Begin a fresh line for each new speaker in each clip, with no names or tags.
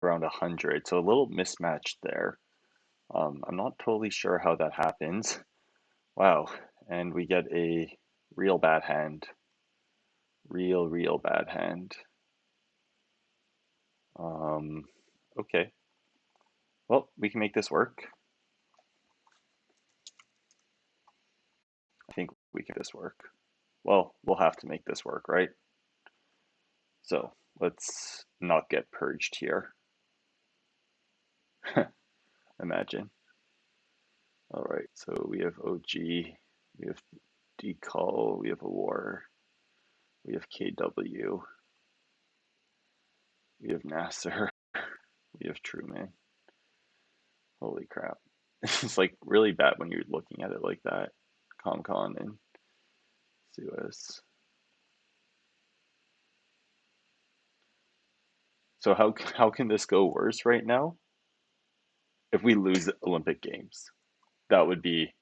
around 100, so a little mismatched there. I'm not totally sure how that happens. Wow, and we get a real bad hand. Real bad hand. Um, okay. Well, we can make this work. I think we can make this work. Well, we'll have to make this work, right? So let's not get purged here. Imagine. All right, so we have OG, we have decall, we have a war, we have KW, we have Nasser, we have Truman. Holy crap. It's like really bad when you're looking at it like that. ComCon and Suez. So how can this go worse right now? If we lose the Olympic Games, that would be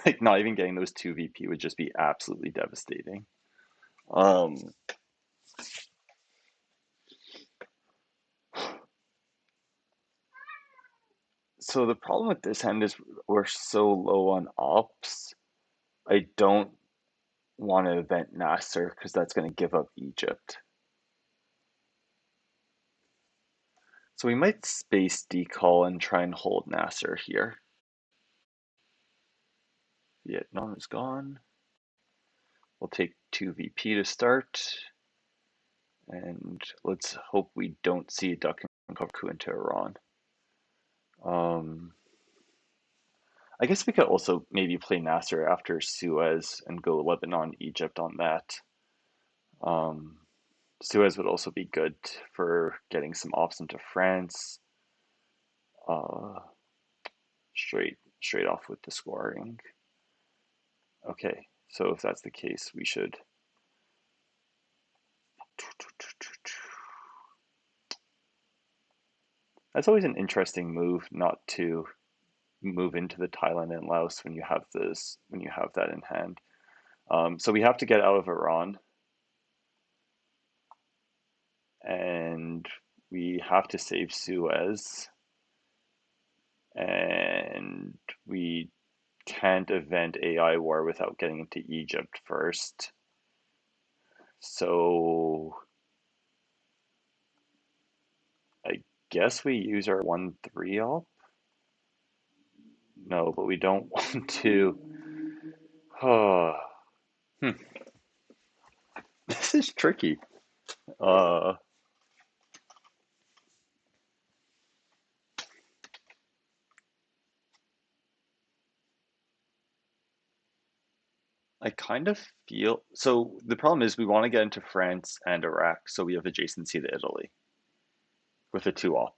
like not even getting those two VP would just be absolutely devastating. Um, so the problem with this hand is we're so low on ops. I don't want to event Nasser because that's going to give up Egypt. So we might space decall and try and hold Nasser here. Vietnam is gone. We'll take 2 VP to start. And let's hope we don't see a duck and cover coup into Iran. I guess we could also maybe play Nasser after Suez and go Lebanon, Egypt on that. Um, Suez would also be good for getting some ops into France. Uh, straight off with the scoring. Okay, so if that's the case, we should. That's always an interesting move, not to move into the Thailand and Laos when you have that in hand. So we have to get out of Iran, and we have to save Suez, and we can't event AI war without getting into Egypt first. So I guess we use our 1-3 op. No, but we don't want to. Oh, this is tricky. Uh, I kind of feel so. The problem is we want to get into France and Iraq, so we have adjacency to Italy with a 2 op.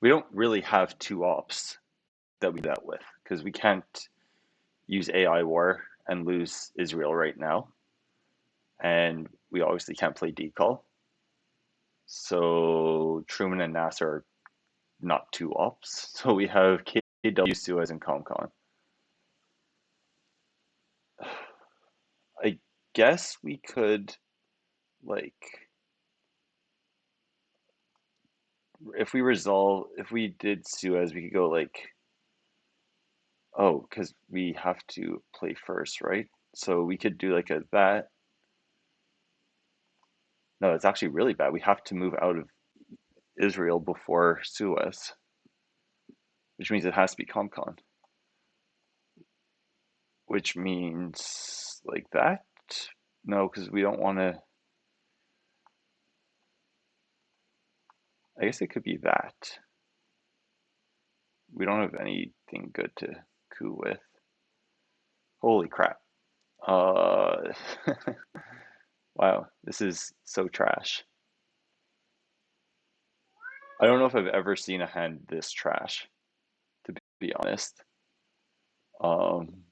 We don't really have 2 ops that we do that with because we can't use AI war and lose Israel right now, and we obviously can't play decall. So Truman and Nasser are not 2 ops. So we have KW, Suez, and ComCon. I guess we could like if we did Suez, we could go like because we have to play first, right? So we could do like a that. No, it's actually really bad. We have to move out of Israel before Suez, which means it has to be ComCon, which means like that. No, because we don't want to. I guess it could be that. We don't have anything good to coup with. Holy crap. Uh, wow, this is so trash. I don't know if I've ever seen a hand this trash, to be honest. Um,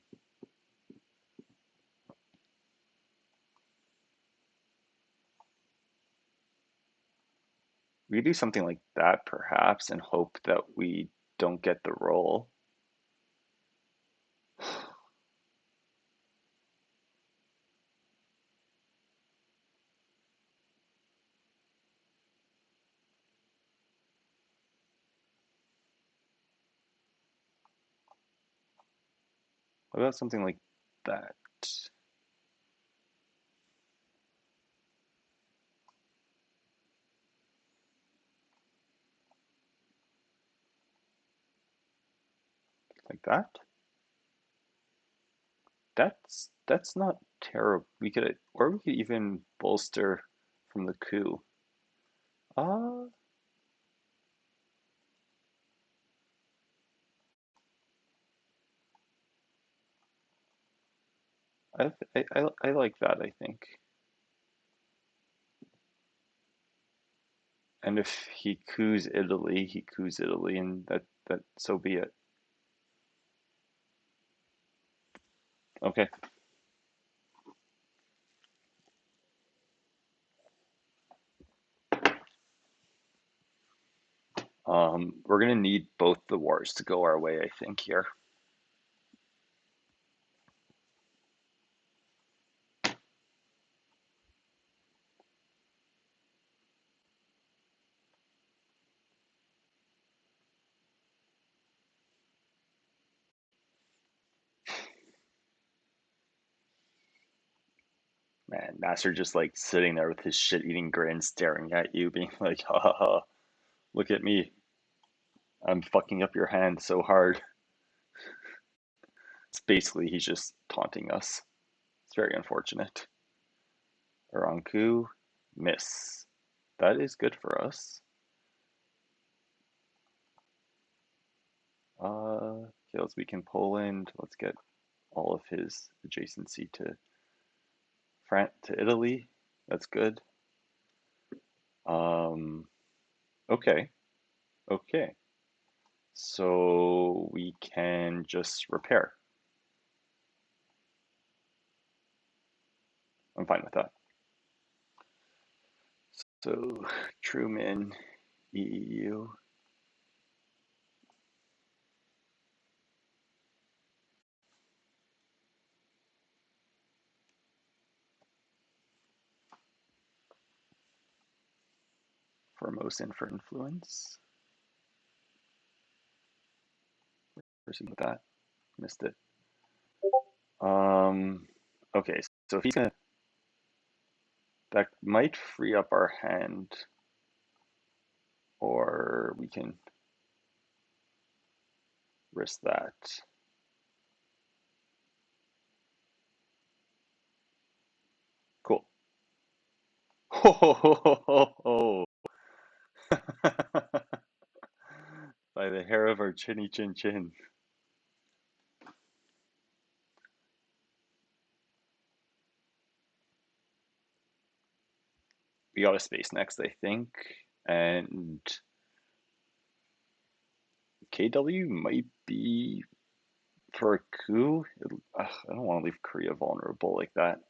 we could do something like that perhaps and hope that we don't get the roll. What about something like that? Like that? That's not terrible. We could, or we could even bolster from the coup. Uh, I like that, I think. And if he coups Italy, and that so be it. Okay. We're gonna need both the wars to go our way, I think, here. Man, Nasser just like sitting there with his shit-eating grin, staring at you, being like, "Ha ha ha! Look at me! I'm fucking up your hand so hard." It's basically he's just taunting us. It's very unfortunate. Aranku, miss. That is good for us. Okay, let's weaken Poland. Let's get all of his adjacency to France, to Italy. That's good. Um, okay, okay. So we can just repair. I'm fine with that. So Truman, EU, Formosan for influence. Proceed with that. Missed it. Um, okay, so if he's gonna, that might free up our hand, or we can risk that. Cool. Ho ho ho ho ho ho. By the hair of our chinny chin chin. We got a space next, I think, and KW might be for a coup. Ugh, I don't want to leave Korea vulnerable like that.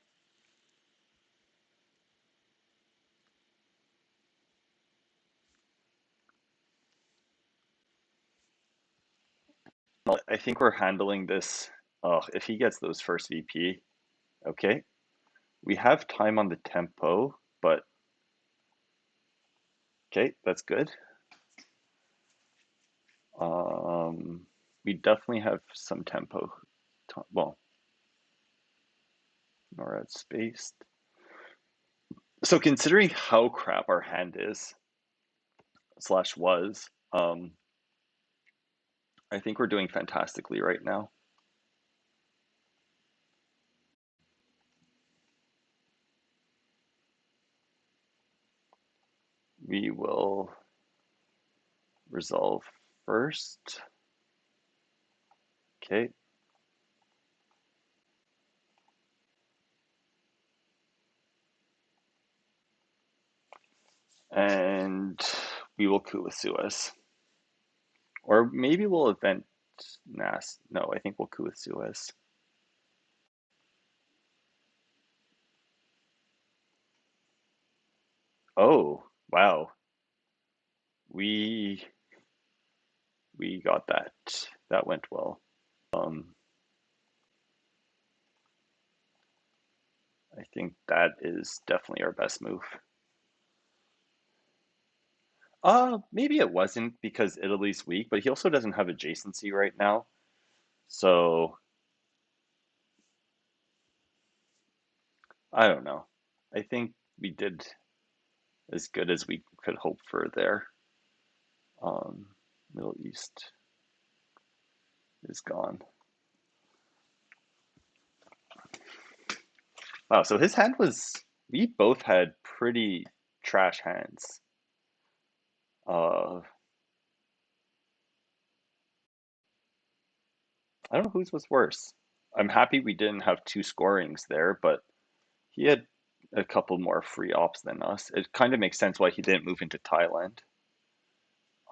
Well, I think we're handling this. Oh, if he gets those first VP, okay. We have time on the tempo, but okay, that's good. Um, we definitely have some tempo. Well, NORAD spaced. So considering how crap our hand is slash was, I think we're doing fantastically right now. We will resolve first. Okay. And we will coup with Suez. Or maybe we'll event Nas. No, I think we'll coup with Suez. Oh, wow. We we got that. That went well. Um, I think that is definitely our best move. Maybe it wasn't because Italy's weak, but he also doesn't have adjacency right now. So I don't know. I think we did as good as we could hope for there. Um, Middle East is gone. Wow, so his hand was, we both had pretty trash hands. Uh, I don't know whose was worse. I'm happy we didn't have two scorings there, but he had a couple more free ops than us. It kind of makes sense why he didn't move into Thailand.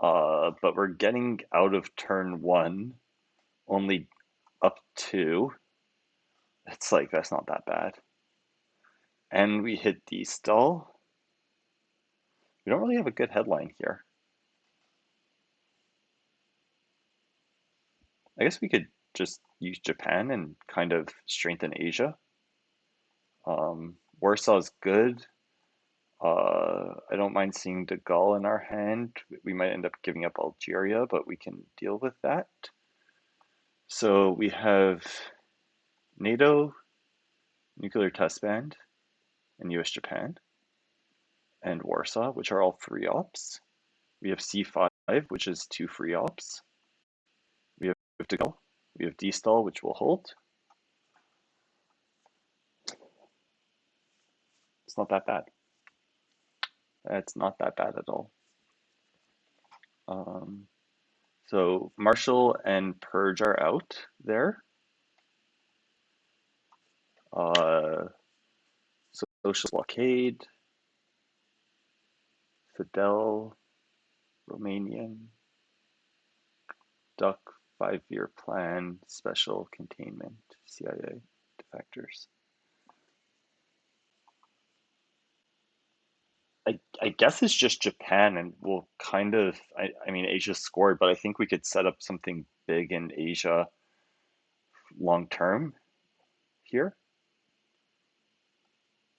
But we're getting out of turn one, only up two. It's like, that's not that bad. And we hit the stall. We don't really have a good headline here. I guess we could just use Japan and kind of strengthen Asia. Warsaw's good. I don't mind seeing De Gaulle in our hand. We might end up giving up Algeria, but we can deal with that. So we have NATO, nuclear test ban, and US Japan, and Warsaw, which are all free ops. We have C5, which is two free ops. We have De Gaulle. We have D-stall, which will hold. It's not that bad. It's not that bad at all. Um, so Marshall and Purge are out there. Uh, Social blockade, Fidel, Romanian, Duck, 5-year plan, special containment, CIA defectors. I guess it's just Japan, and we'll kind of, I mean, Asia scored, but I think we could set up something big in Asia long term here.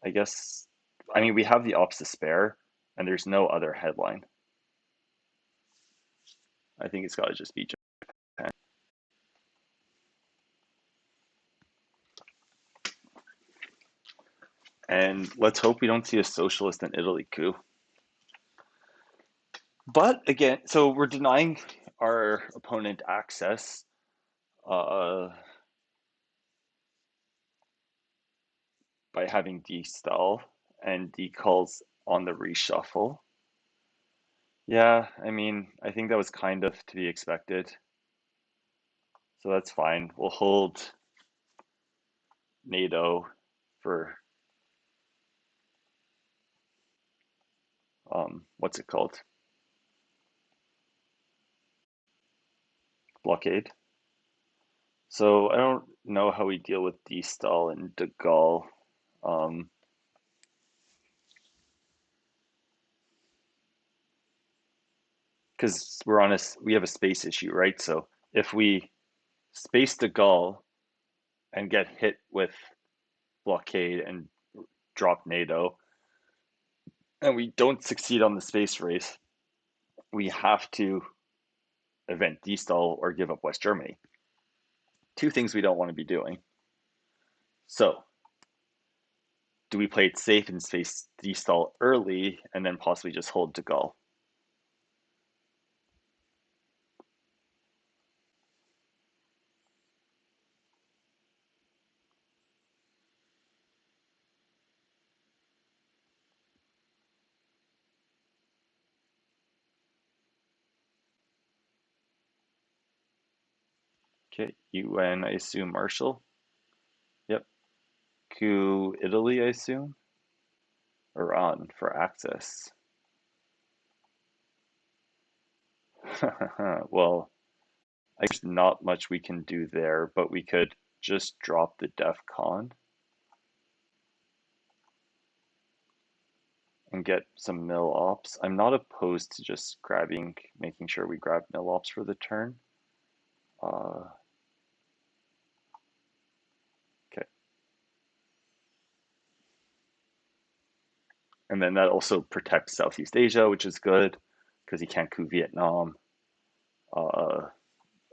I guess, I mean, we have the ops to spare, and there's no other headline. I think it's got to just be Japan. And let's hope we don't see a socialist in Italy coup. But again, so we're denying our opponent access uh, by having D-stall and decalls on the reshuffle. Yeah, I mean, I think that was kind of to be expected. So that's fine. We'll hold NATO for what's it called? Blockade. So I don't know how we deal with D-stall and De Gaulle. Um, because we have a space issue, right? So if we space De Gaulle and get hit with blockade and drop NATO, and we don't succeed on the space race, we have to event D-stall or give up West Germany. Two things we don't want to be doing. So, do we play it safe and space D-stall early and then possibly just hold De Gaulle? Okay, UN, I assume Marshall. Yep. Coup Italy, I assume. Iran for access. Well, there's not much we can do there, but we could just drop the DEF CON and get some mill ops. I'm not opposed to just making sure we grab mill ops for the turn. Uh, okay. And then that also protects Southeast Asia, which is good because he can't coup Vietnam. Uh,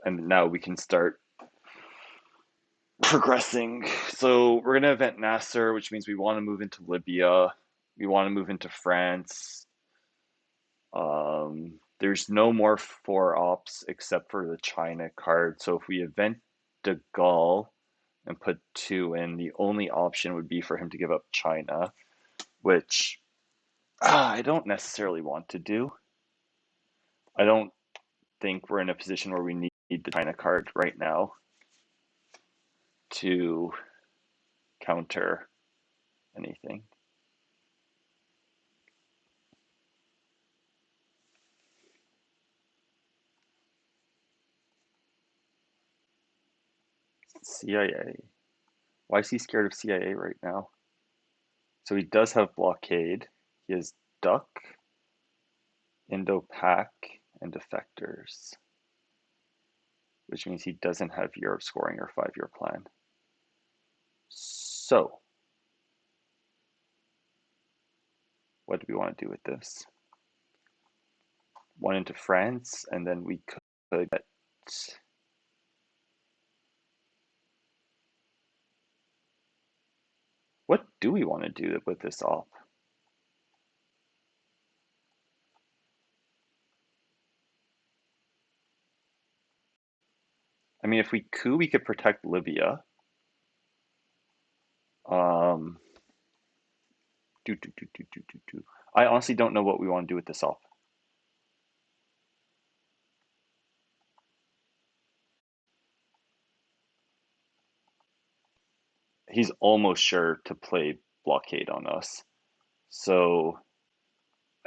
and now we can start progressing. So we're gonna event Nasser, which means we want to move into Libya. We want to move into France. There's no more four ops except for the China card. So if we event De Gaulle and put two in, the only option would be for him to give up China, which I don't necessarily want to do. I don't think we're in a position where we need the China card right now to counter anything. CIA. Why is he scared of CIA right now? So he does have blockade. He has duck, Indo-Pac, and defectors, which means he doesn't have Europe scoring or 5-year plan. So, what do we want to do with this? One into France, and then we could get. What do we want to do with this op? I mean, if we coup, we could protect Libya. Um, I honestly don't know what we want to do with this op. He's almost sure to play blockade on us. So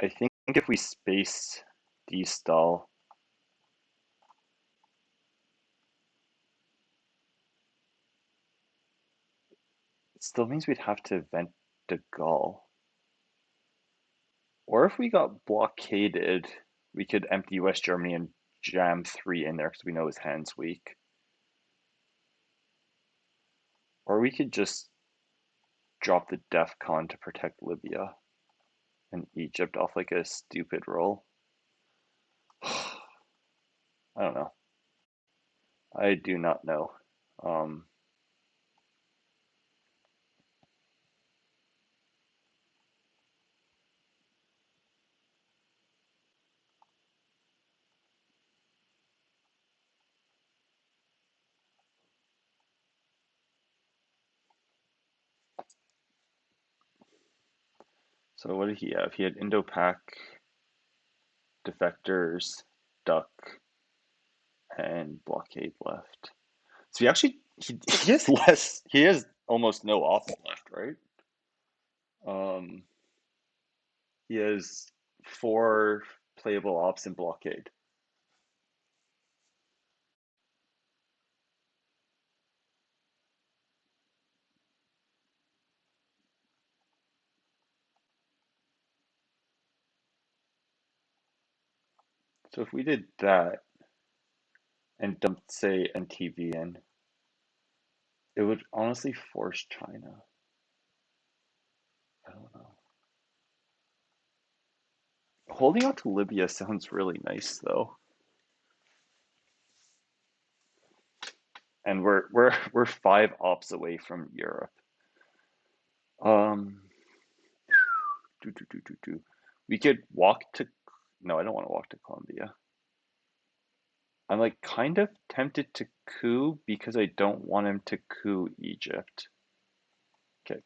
I think if we space D-stall, it still means we'd have to vent de Gaulle. Or if we got blockaded, we could empty West Germany and jam three in there because we know his hand's weak. Or we could just drop the DEF CON to protect Libya and Egypt off like a stupid roll. I don't know. I do not know. Um, so what did he have? He had Indo-Pac, defectors, duck, and blockade left. So he has less. He has almost no ops left, right? Um, he has four playable ops in blockade. So if we did that and dumped, say, NTV in, it would honestly force China. I don't know. Holding on to Libya sounds really nice though, and we're five ops away from Europe. Um, we could walk to. No, I don't want to walk to Colombia. I'm like kind of tempted to coup because I don't want him to coup Egypt. Okay,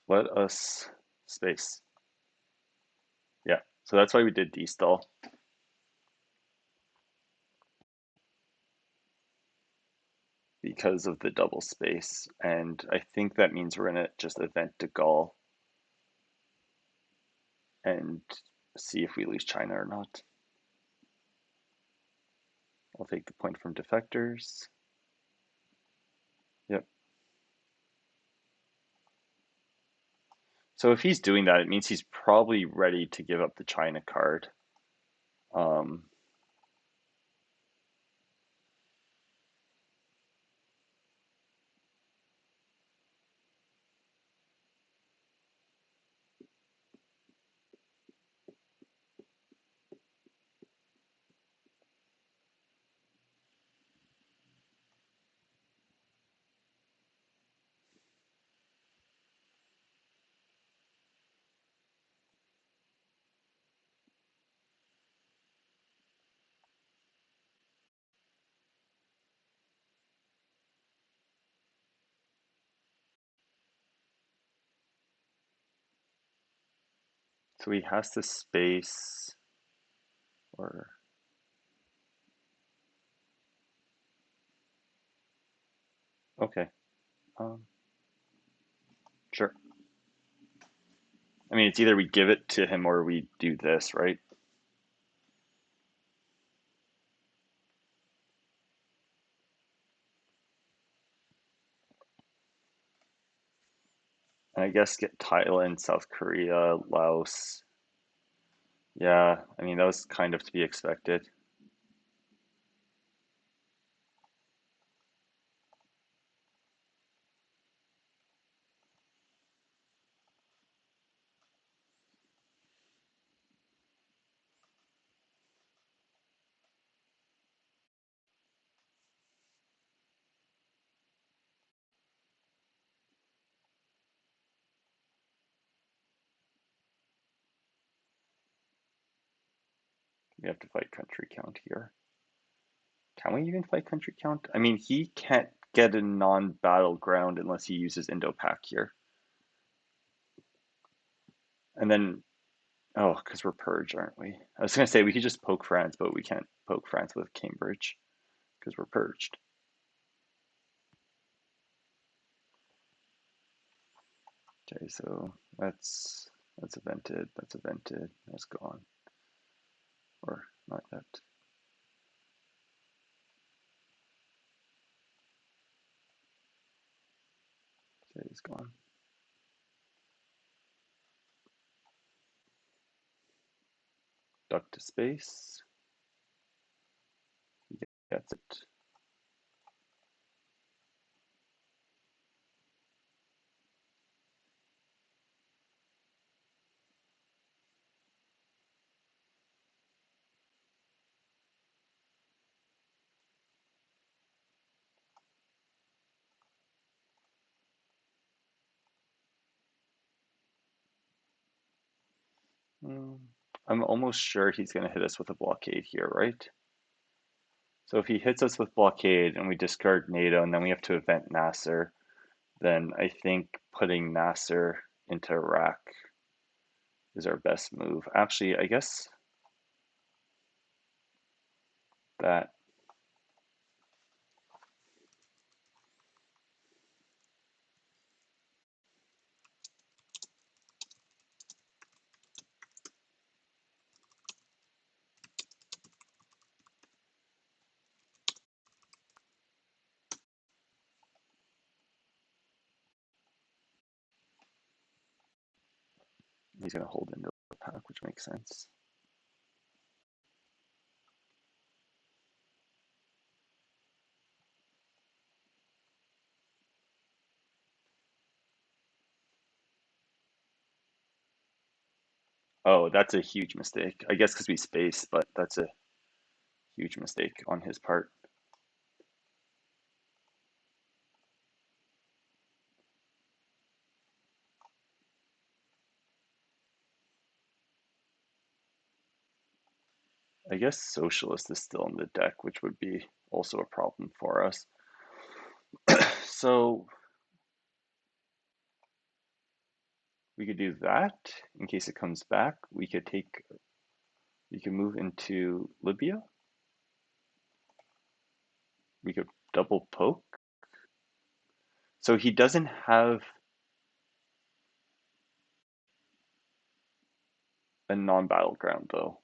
let us space. Yeah, so that's why we did destall because of the double space, and I think that means we're gonna just event de Gaulle and see if we lose China or not. I'll take the point from defectors. Yep. So if he's doing that, it means he's probably ready to give up the China card. Um, So he has to space or okay. Um, sure. I mean, it's either we give it to him or we do this, right? And I guess get Thailand, South Korea, Laos. Yeah, I mean, that was kind of to be expected. We have to fight country count here. Can we even fight country count? I mean, he can't get a non-battleground unless he uses Indo-Pak here. And then, oh, because we're purged, aren't we? I was going to say we could just poke France, but we can't poke France with Cambridge because we're purged. Okay, so that's evented, that's gone. Or not yet. Okay, he's gone. Duck to space. He gets it. Hmm. I'm almost sure he's going to hit us with a blockade here, right? So if he hits us with blockade and we discard NATO and then we have to event Nasser, then I think putting Nasser into Iraq is our best move. Actually, I guess that he's going to hold into the pack, which makes sense. Oh, that's a huge mistake. I guess because we space, but that's a huge mistake on his part. I guess socialist is still in the deck, which would be also a problem for us. So we could do that in case it comes back. We could move into Libya. We could double poke. So he doesn't have a non-battleground though.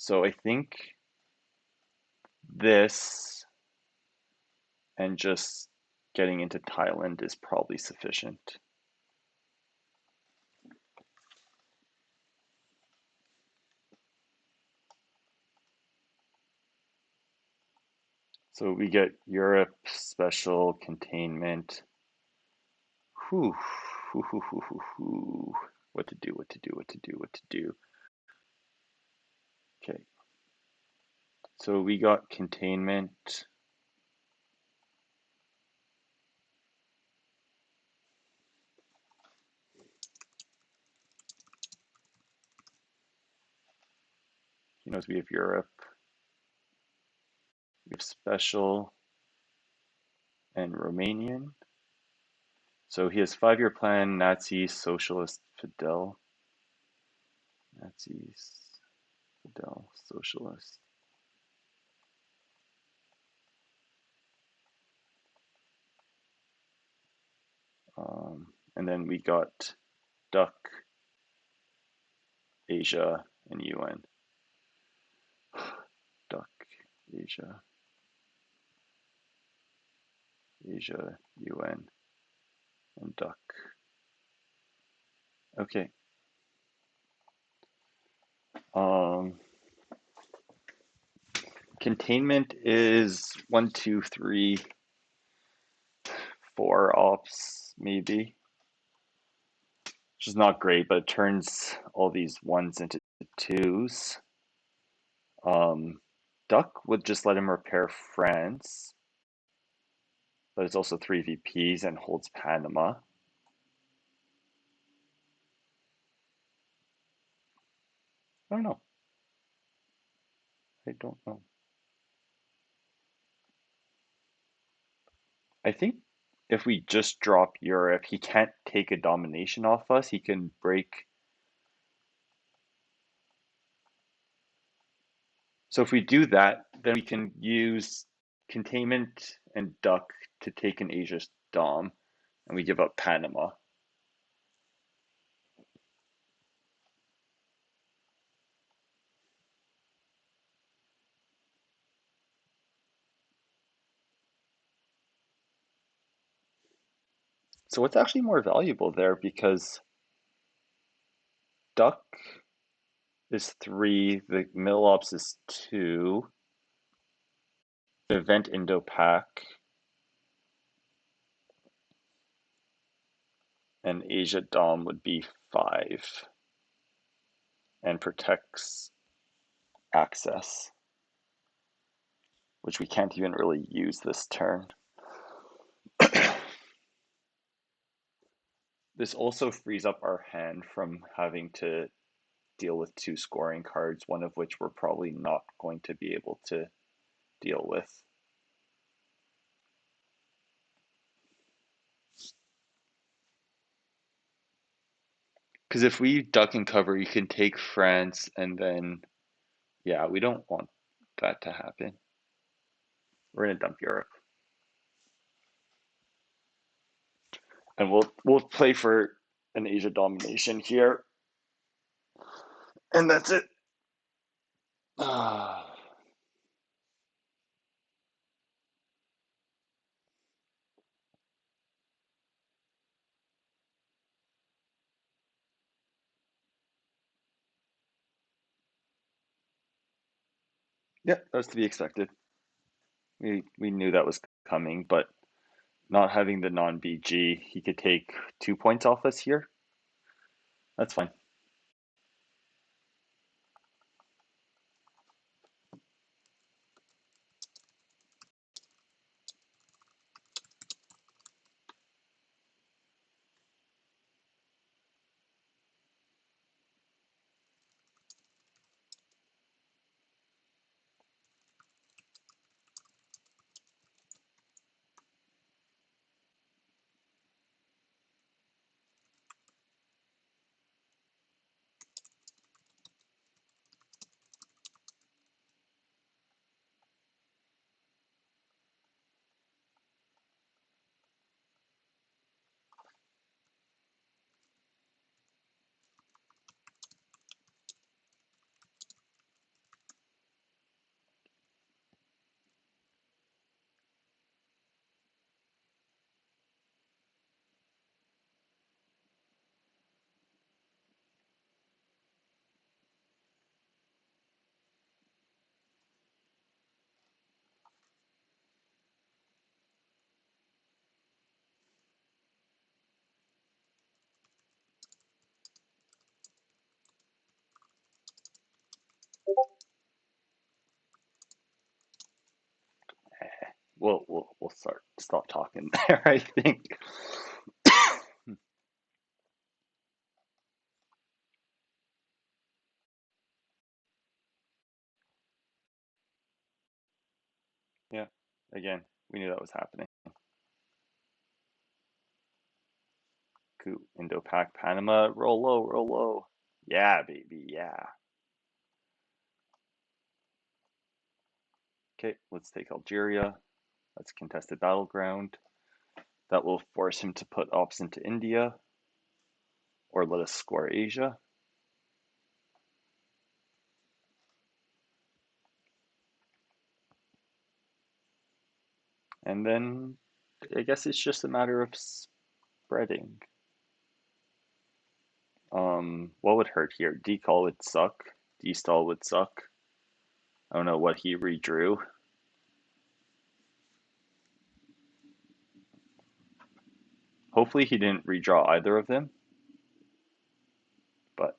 So I think this and just getting into Thailand is probably sufficient. So we get Europe special containment. Whew, whew, whew, whew, whew, whew. What to do, what to do, what to do, what to do. Okay, so we got containment. He knows we have Europe. We have special and Romanian. So he has 5-year plan, Nazi, socialist, Fidel. Nazis, Fidel, Socialists. And then we got Duck, Asia, and UN. Duck, Asia, Asia, UN, and Duck. Okay. Um, Containment is 1, 2, 3, 4 ops, maybe, which is not great, but it turns all these ones into twos. Duck would just let him repair France, but it's also 3 VPs and holds Panama. I don't know. I don't know. I think if we just drop Europe, he can't take a domination off us. He can break. So if we do that, then we can use containment and duck to take an Asia dom, and we give up Panama. So what's actually more valuable there? Because duck is 3, the middle ops is 2, the event Indo-Pac and Asia dom would be 5 and protects access, which we can't even really use this turn. This also frees up our hand from having to deal with 2 scoring cards, one of which we're probably not going to be able to deal with. Because if we duck and cover, you can take France, and then, yeah, we don't want that to happen. We're going to dump Europe. And we'll play for an Asia domination here. And that's it. Yeah, that was to be expected. We knew that was coming, but not having the non-BG, he could take 2 points off us here. That's fine. We'll stop talking there, I think. Yeah, again, we knew that was happening. Coup, Indo-Pac, Panama, roll low, roll low. Yeah, baby, yeah. Okay, let's take Algeria. That's a contested battleground. That will force him to put ops into India or let us score Asia. And then I guess it's just a matter of spreading. What would hurt here? Decall would suck. Destall would suck. I don't know what he redrew. Hopefully he didn't redraw either of them, but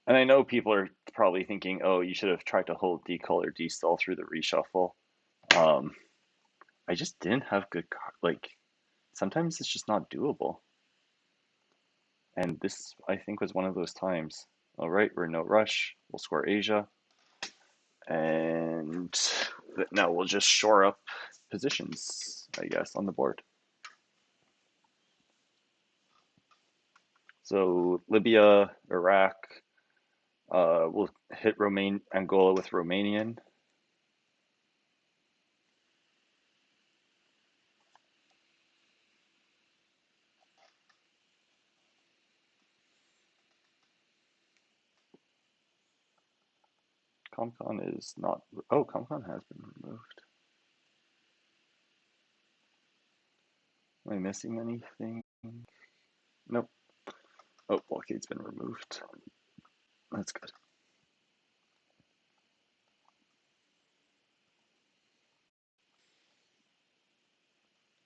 and I know people are probably thinking, oh, you should have tried to hold decall or destall through the reshuffle. Um, I just didn't have good like sometimes it's just not doable. And this I think was one of those times. All right, we're in no rush. We'll score Asia. And now we'll just shore up positions, I guess, on the board. So Libya, Iraq, we'll hit Angola with Romanian. Comcon is not. Oh, Comcon has been removed. Am I missing anything? Nope. Oh, blockade's been removed. That's good.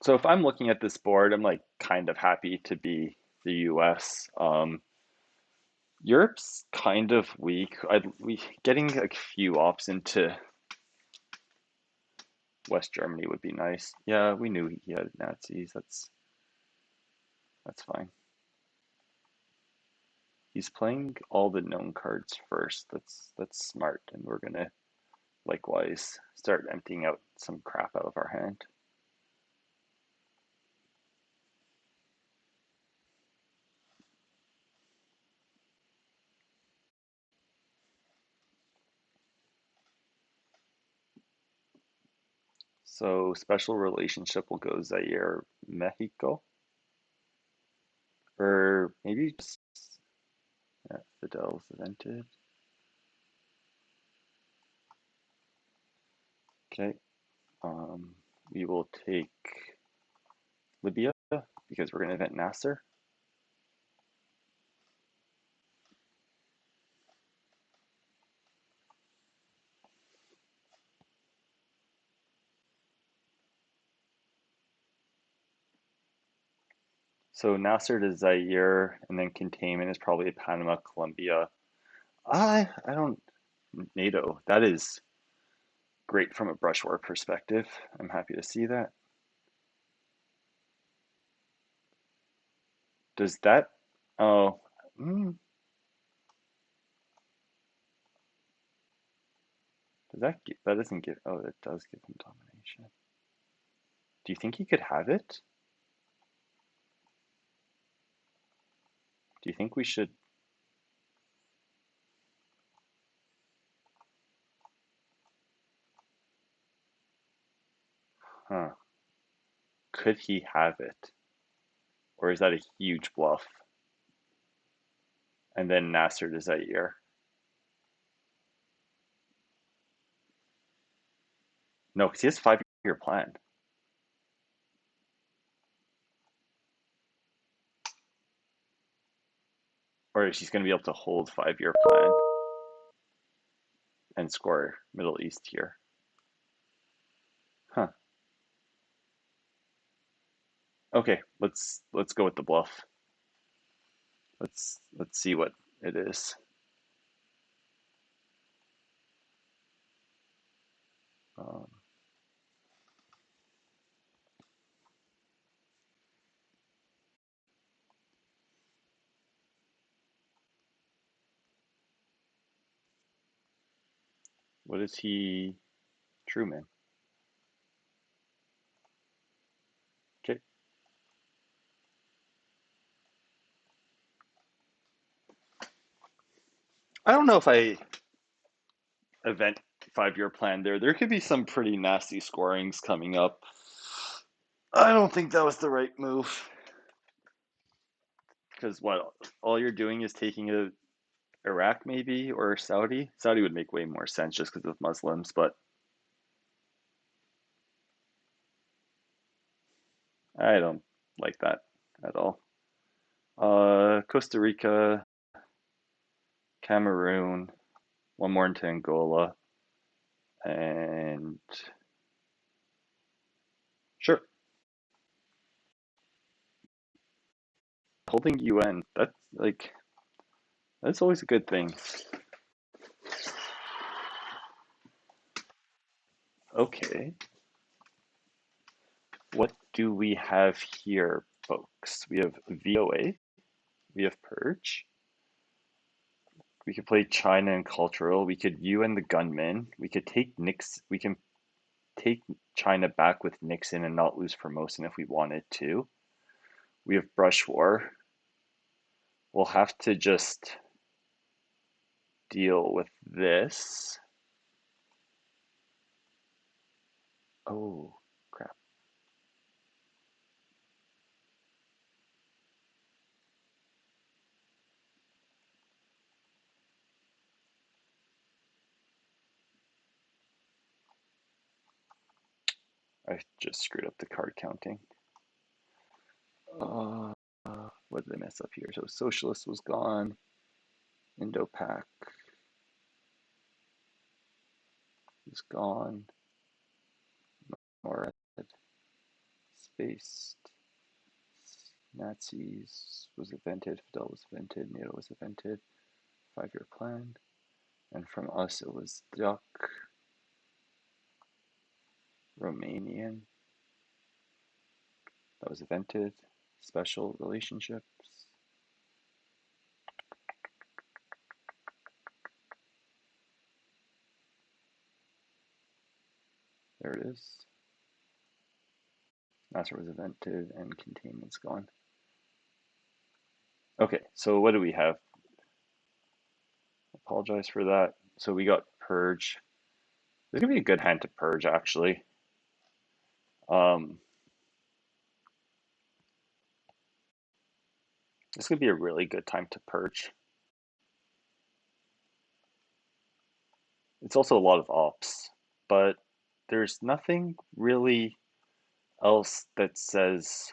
So if I'm looking at this board, I'm like kind of happy to be the US. Europe's kind of weak. We getting a few ops into West Germany would be nice. Yeah, we knew he had Nazis. That's fine. He's playing all the known cards first. That's smart, and we're gonna likewise start emptying out some crap out of our hand. So special relationship will go Zaire, Mexico, or maybe just Fidel's evented. Okay, um, we will take Libya because we're gonna event Nasser. So Nasser to Zaire, and then containment is probably Panama, Colombia. I don't NATO. That is great from a brushwork perspective. I'm happy to see that. Does that? Oh, mm, does that give, that doesn't give? Oh, it does give him domination. Do you think he could have it? Do you think we should? Huh? Could he have it, or is that a huge bluff? And then Nasser to Zaire. No, because he has 5 year plan, or he's going to be able to hold 5 year plan and score Middle East here. Huh. Okay, let's go with the bluff. Let's see what it is. Um, what is he Truman. Okay. I don't know if I event 5-year plan there. There could be some pretty nasty scorings coming up. I don't think that was the right move. Because what all you're doing is taking a Iraq maybe or Saudi. Saudi would make way more sense just because of Muslims, but I don't like that at all. Costa Rica, Cameroon, one more into Angola, and sure, holding UN. That's always a good thing. Okay, what do we have here, folks? We have VOA, we have Purge. We could play China and cultural. We could UN the gunman. We could take Nix. We can take China back with Nixon and not lose Formosan if we wanted to. We have brush war. We'll have to just deal with this. Oh, crap. I just screwed up the card counting. Uh, what did I mess up here? So socialist was gone. Indo-Pac is gone. Norad, spaced. Nazis was invented. Fidel was invented. NATO was invented. 5-year plan. And from us it was Duck, Romanian. That was invented. Special relationships. There it is. Master was invented and containment's gone. Okay, so what do we have? Apologize for that. So we got Purge. This is gonna be a good hand to Purge, actually. Um, this could be a really good time to Purge. It's also a lot of ops, but there's nothing really else that says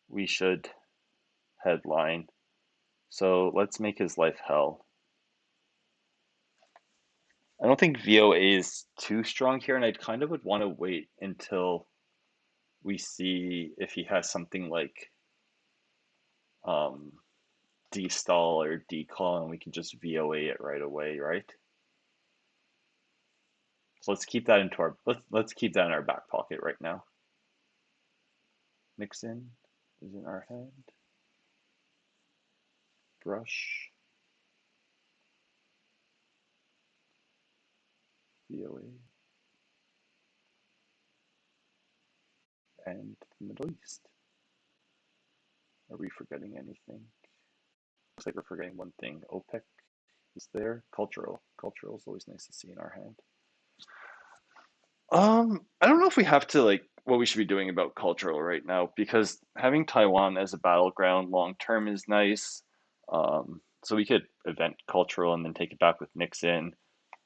we should headline. So let's make his life hell. I don't think VOA is too strong here, and I kind of would want to wait until we see if he has something like um, destall or decall, and we can just VOA it right away, right? So let's keep that in our back pocket right now. Nixon is in our head. Brush, VOA, and the Middle East. Are we forgetting anything? Looks like we're forgetting one thing. OPEC is there. Cultural. Cultural is always nice to see in our hand. I don't know if we have to like what we should be doing about cultural right now because having Taiwan as a battleground long term is nice. So we could event cultural and then take it back with Nixon.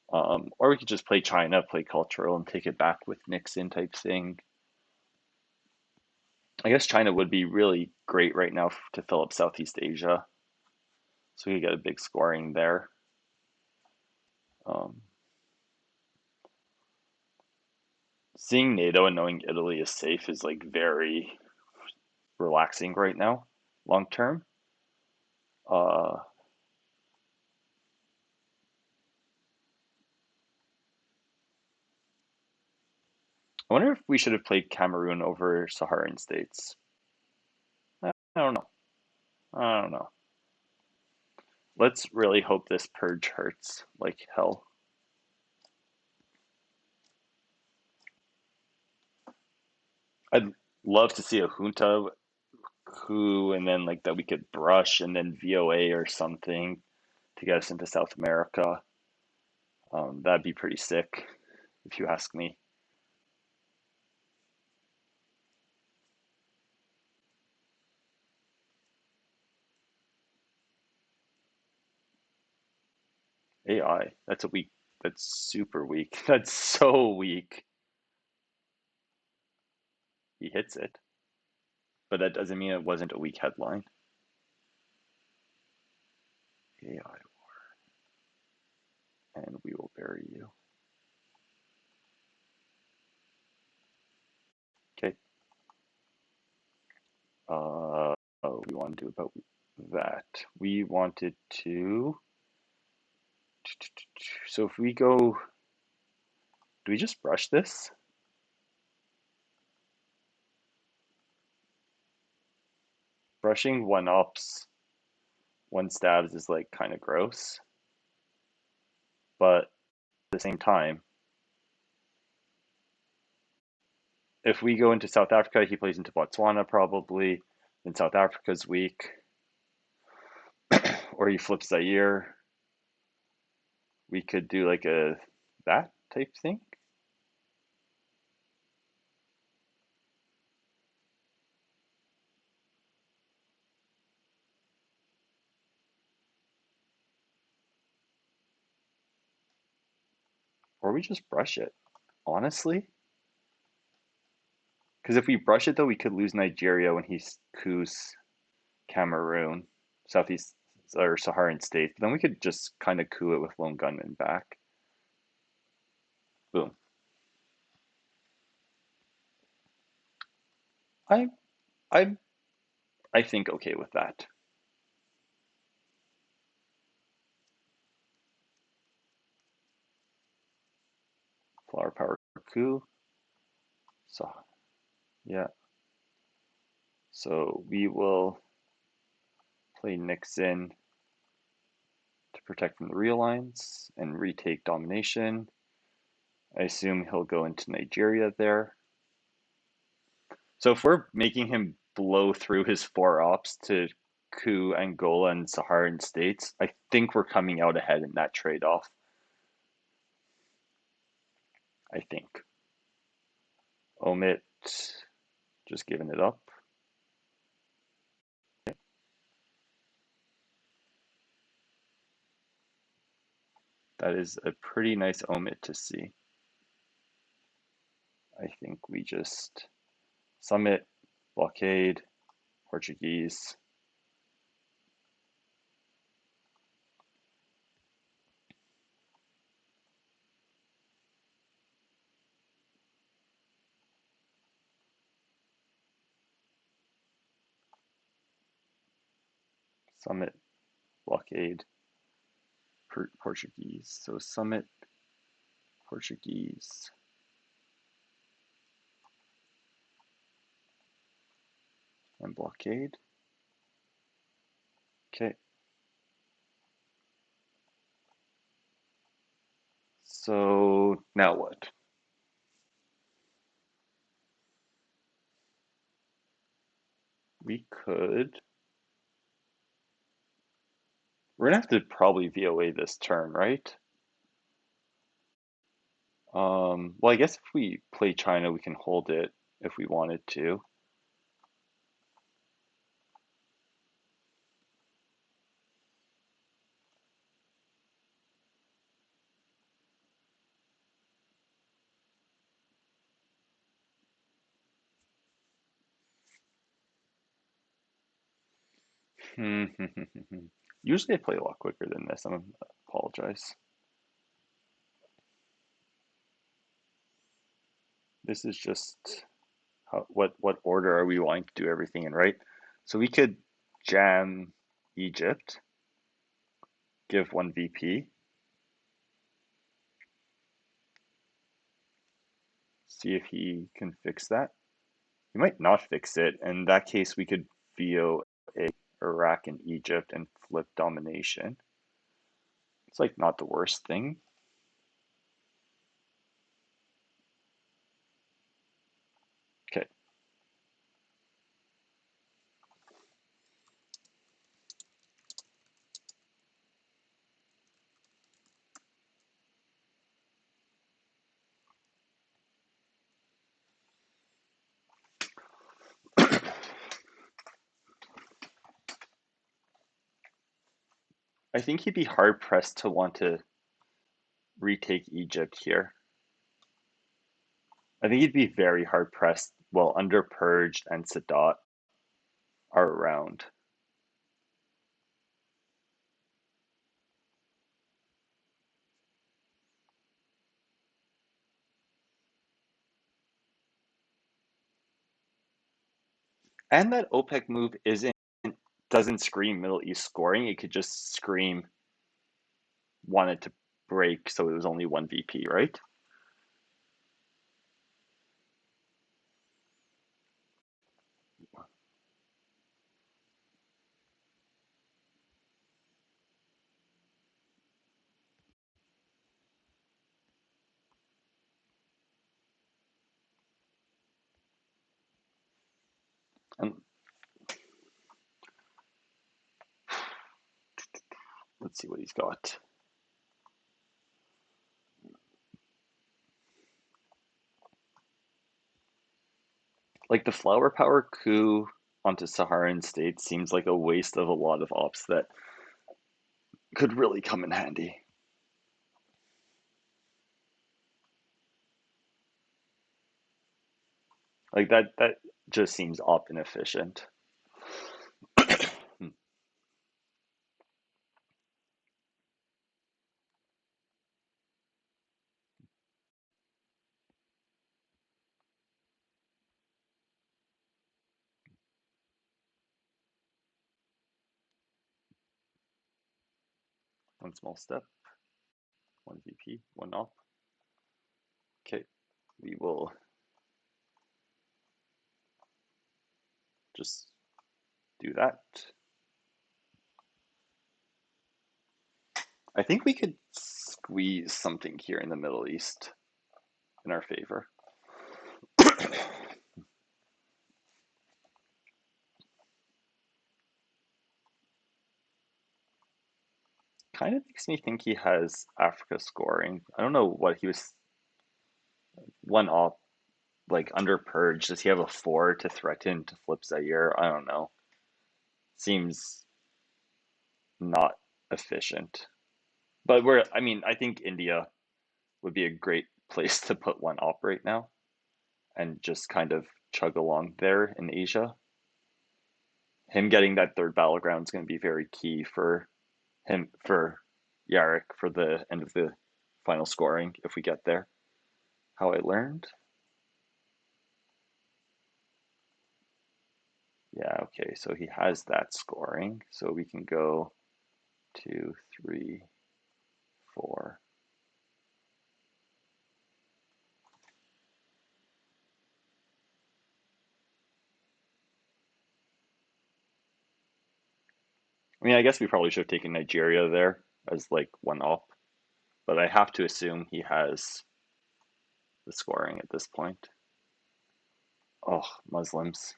Or we could just play China, play cultural, and take it back with Nixon type thing. I guess China would be really great right now to fill up Southeast Asia, so we could get a big scoring there. Um, Seeing NATO and knowing Italy is safe is like very relaxing right now, long term. Uh, I wonder if we should have played Cameroon over Saharan states. I don't know. I don't know. Let's really hope this purge hurts like hell. I'd love to see a junta coup and then like that we could brush and then VOA or something to get us into South America. That'd be pretty sick, if you ask me. AI, that's a weak, that's super weak. That's so weak. He hits it, but that doesn't mean it wasn't a weak headline. AI, and we will bury you. Okay. We want to do about that. We wanted to. So if we go, do we just brush this? Brushing one ups, one stabs is like kind of gross, but at the same time, if we go into South Africa, he plays into Botswana probably. Then South Africa's weak, or he flips Zaire. We could do like a that type thing, or we just brush it. Honestly, because if we brush it though, we could lose Nigeria when he coups Cameroon, Southeast or Saharan states. But then we could just kind of coup it with lone gunmen back. Boom. I I I think okay with that. Flower power coup. So yeah. So we will play Nixon to protect from the real lines and retake domination. I assume he'll go into Nigeria there. So if we're making him blow through his four ops to coup Angola and Saharan states, I think we're coming out ahead in that trade-off. I think. Omit, just giving it up. That is a pretty nice omit to see. I think we just summit, blockade, Portuguese. Summit, blockade, Portuguese. So summit, Portuguese, and blockade. Okay. So now what? We could. We're gonna have to probably VOA this turn, right? Well, I guess if we play China, we can hold it if we wanted to. Usually I play a lot quicker than this. I apologize. This is just what order are we wanting to do everything in, right? So we could jam Egypt, give one VP, see if he can fix that. He might not fix it. In that case, we could VOA Iraq and Egypt and flip domination. It's like not the worst thing. Okay. I think he'd be hard pressed to want to retake Egypt here. I think he'd be very hard pressed while under Purged and Sadat are around. And that OPEC move isn't doesn't scream Middle East scoring. It could just scream wanted to break, so it was only one VP, right? And let's see what he's got. Like the flower power coup onto Saharan states seems like a waste of a lot of ops that could really come in handy. Like that just seems op inefficient. Hmm, one small step, one VP, one op. Okay, we will just do that. I think we could squeeze something here in the Middle East in our favor. Kind of makes me think he has Africa scoring. I don't know what he was one op like under purge. Does he have a four to threaten to flip Zaire? I don't know. Seems not efficient. But I mean, I think India would be a great place to put one op right now and just kind of chug along there in Asia. Him getting that third battleground is going to be very key for him, for Jarek, for the end of the final scoring if we get there. How I learned. Yeah, okay, so he has that scoring. So we can go 2, 3, 4. I mean, I guess we probably should have taken Nigeria there as like one up, but I have to assume he has the scoring at this point. Oh, Muslims.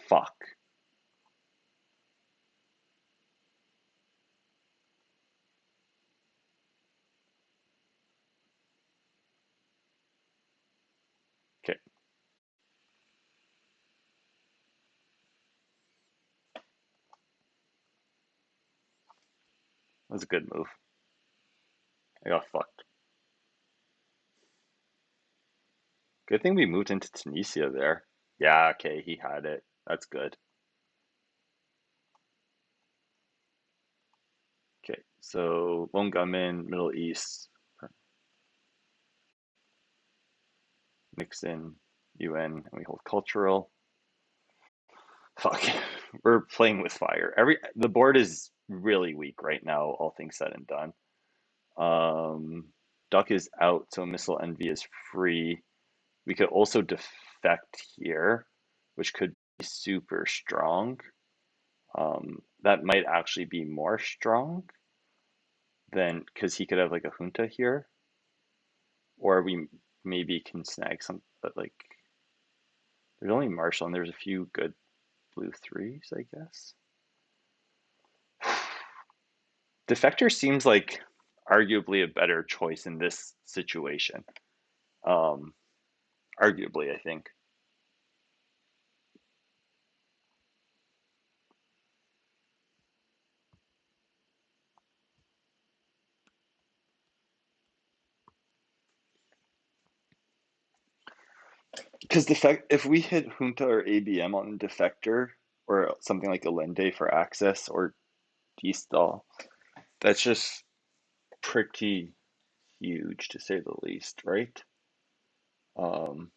Fuck. Okay, that was a good move. I got fucked. Good thing we moved into Tunisia there. Yeah, okay, he had it. That's good. Okay, so Lone Gunman, Middle East, mix in UN, and we hold cultural. Fuck, we're playing with fire. The board is really weak right now, all things said and done. Um, Duck is out, so Missile Envy is free. We could also defect here, which could be super strong. That might actually be more strong than because he could have like a junta here, or we maybe can snag some. But like, there's only Marshall, and there's a few good blue threes, I guess. Defector seems like arguably a better choice in this situation. Um, Arguably, I think. Because defect, if we hit Junta or ABM on Defector or something like Allende for access or destall, that's just pretty huge to say the least, right? Um,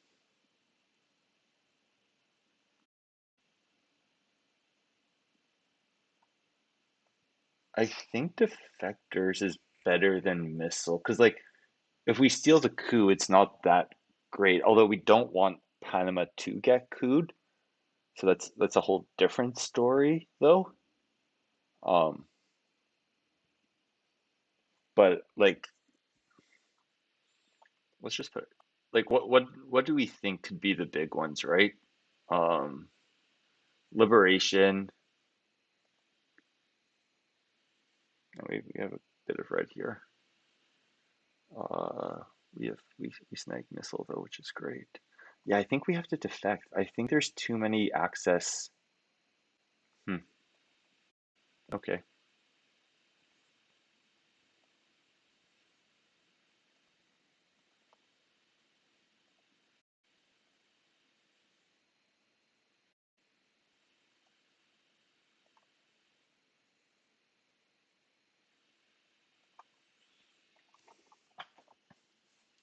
I think Defectors is better than Missile because, like, if we steal the coup, it's not that great. Although we don't want Panama to get couped, so that's a whole different story, though. Um, but like, let's just put like what do we think could be the big ones, right? Um, Liberation. Oh, we have a bit of red here. Uh, we snagged Missile though, which is great. Yeah, I think we have to defect. I think there's too many access. Hmm, okay.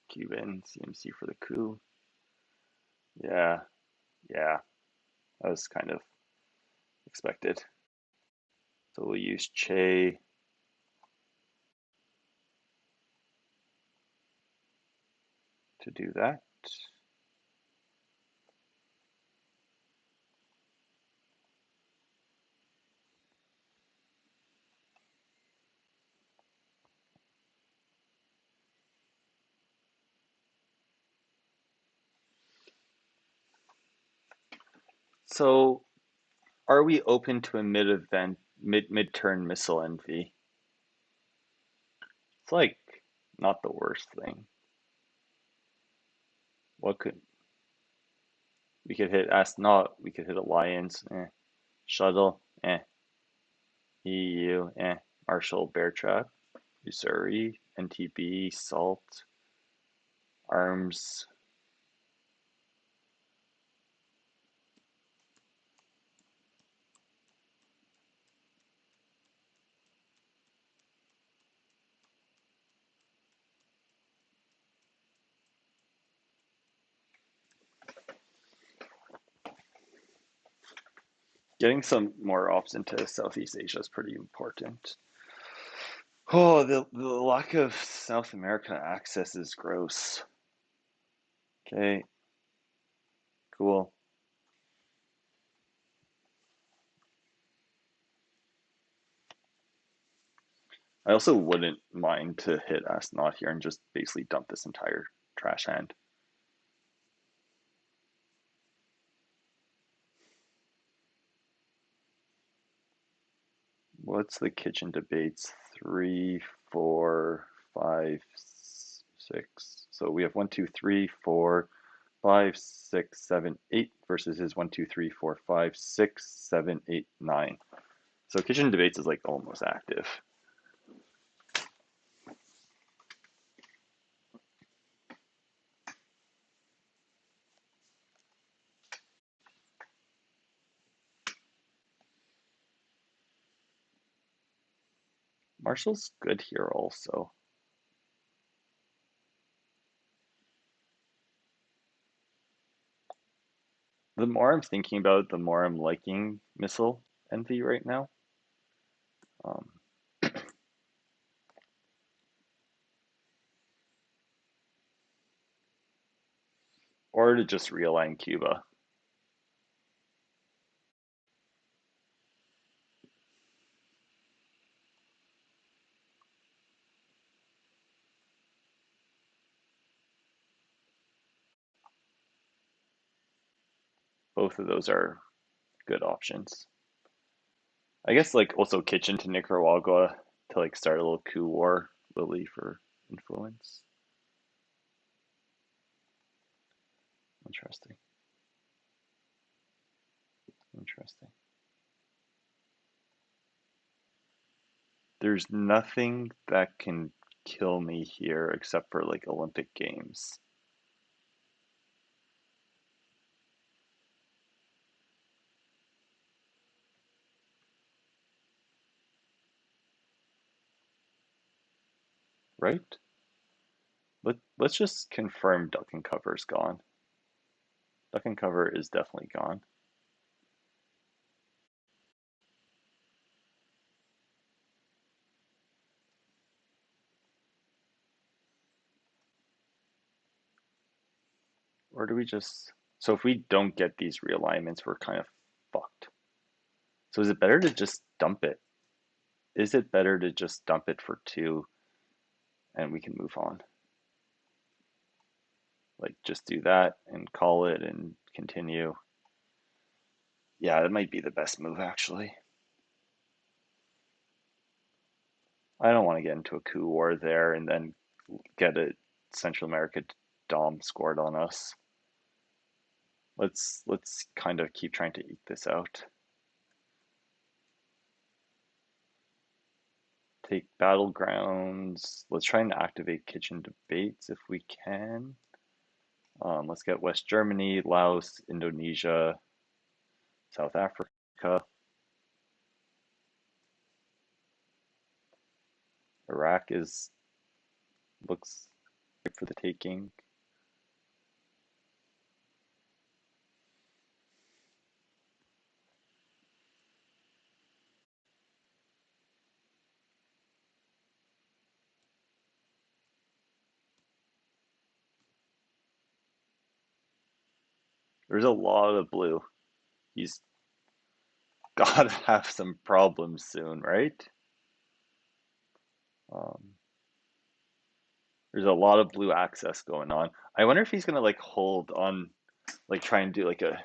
Cuban CMC for the coup. Yeah, yeah, that was kind of expected. So we'll use Che to do that. So are we open to a mid-event, mid-turn missile envy? It's like not the worst thing. What could we could hit Astronaut, we could hit Alliance, Shuttle, EU, Marshall, Bear Trap, Usuri, NTB, Salt, Arms. Getting some more ops into Southeast Asia is pretty important. Oh, the lack of South America access is gross. Okay, cool. I also wouldn't mind to hit Astronaut here and just basically dump this entire trash hand. What's the kitchen debates? Three, four, five, six. So we have one, two, three, four, five, six, seven, eight versus his one, two, three, four, five, six, seven, eight, nine. So kitchen debates is like almost active. Marshall's good here also. The more I'm thinking about it, the more I'm liking Missile Envy right now. Um, or to just realign Cuba. Both of those are good options. I guess like also kitchen to Nicaragua to like start a little coup war, Lily for influence. Interesting. Interesting. There's nothing that can kill me here except for like Olympic Games. right? Let's just confirm duck and cover's gone. Duck and cover is definitely gone. Or do we just... So if we don't get these realignments, we're kind of fucked. So is it better to just dump it? Is it better to just dump it for 2 and we can move on? Like just do that and call it and continue. Yeah, that might be the best move actually. I don't want to get into a coup war there and then get a Central America Dom scored on us. Let's kind of keep trying to eke this out. Take battlegrounds. Let's try and activate kitchen debates if we can. Let's get West Germany, Laos, Indonesia, South Africa. Iraq is looks for the taking. There's a lot of blue. He's gotta have some problems soon, right? Um, there's a lot of blue access going on. I wonder if he's gonna like hold on, like try and do like a...